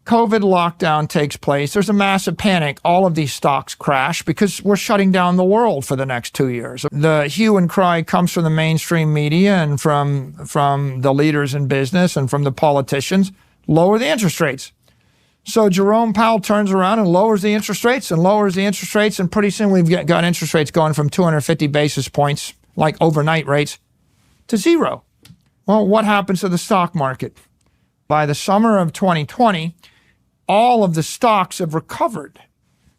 COVID lockdown takes place. There's a massive panic. All of these stocks crash because we're shutting down the world for the next 2 years. The hue and cry comes from the mainstream media and from the leaders in business and from the politicians. Lower the interest rates. So Jerome Powell turns around and lowers the interest rates and lowers the interest rates. And pretty soon we've got interest rates going from 250 basis points, like overnight rates, to zero. Well, what happens to the stock market? By the summer of 2020, all of the stocks have recovered.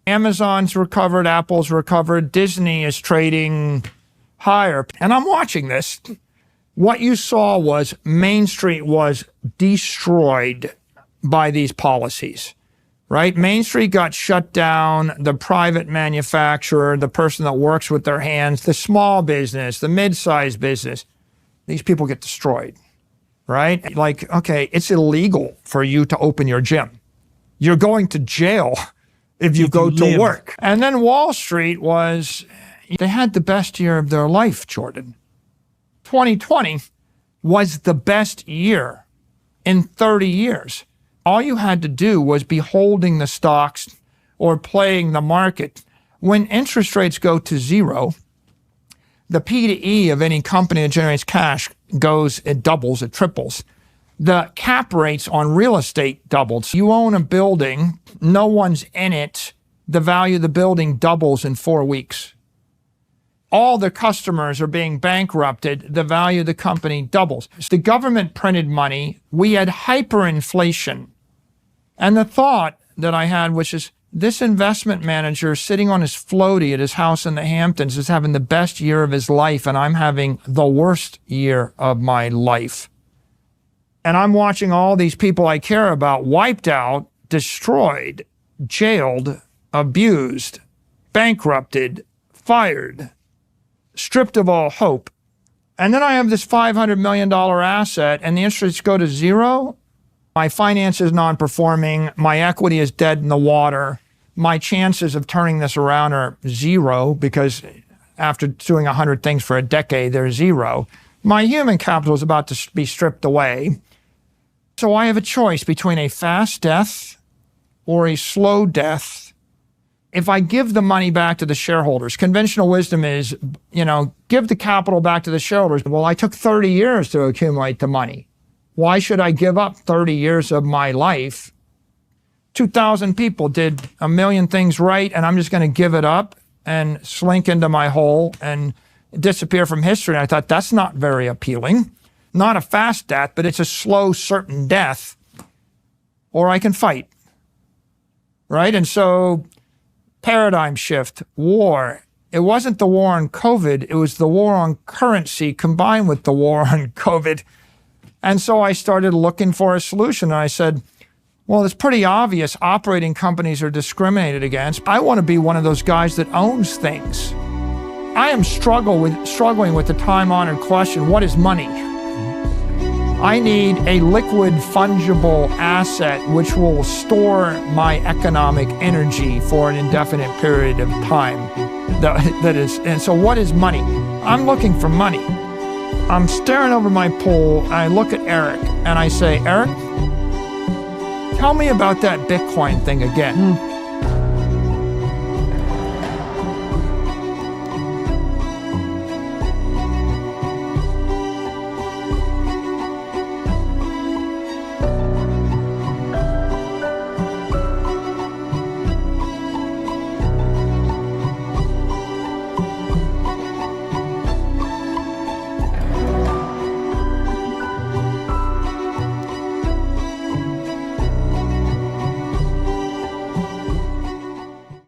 Amazon's recovered, Apple's recovered, Disney is trading higher. And I'm watching this. What you saw was Main Street was destroyed by these policies, right? Main Street got shut down. The private manufacturer, the person that works with their hands, the small business, the mid-sized business, these people get destroyed, right? Like, okay, it's illegal for you to open your gym. You're going to jail if you go to work. And then Wall Street they had the best year of their life, Jordan. 2020 was the best year in 30 years. All you had to do was be holding the stocks or playing the market. When interest rates go to zero, the P to E of any company that generates cash it doubles, it triples. The cap rates on real estate doubled. So you own a building, no one's in it, the value of the building doubles in 4 weeks. All the customers are being bankrupted, the value of the company doubles. The government printed money, we had hyperinflation. And the thought that I had, which is this investment manager sitting on his floaty at his house in the Hamptons is having the best year of his life, and I'm having the worst year of my life. And I'm watching all these people I care about wiped out, destroyed, jailed, abused, bankrupted, fired, stripped of all hope. And then I have this $500 million asset and the interest rates go to zero. My finance is non-performing. My equity is dead in the water. My chances of turning this around are zero because after doing 100 things for a decade, they're zero. My human capital is about to be stripped away. So I have a choice between a fast death or a slow death. If I give the money back to the shareholders, conventional wisdom is, give the capital back to the shareholders. Well, I took 30 years to accumulate the money. Why should I give up 30 years of my life? 2,000 people did a million things right, and I'm just going to give it up and slink into my hole and disappear from history. And I thought, that's not very appealing. Not a fast death, but it's a slow, certain death. Or I can fight, right? And so paradigm shift, war. It wasn't the war on COVID. It was the war on currency combined with the war on COVID. And so I started looking for a solution. And I said, well, it's pretty obvious operating companies are discriminated against. I want to be one of those guys that owns things. I am struggling with the time-honored question, what is money? I need a liquid, fungible asset which will store my economic energy for an indefinite period of time. And so what is money? I'm looking for money. I'm staring over my pool, and I look at Eric, and I say, Eric, tell me about that Bitcoin thing again.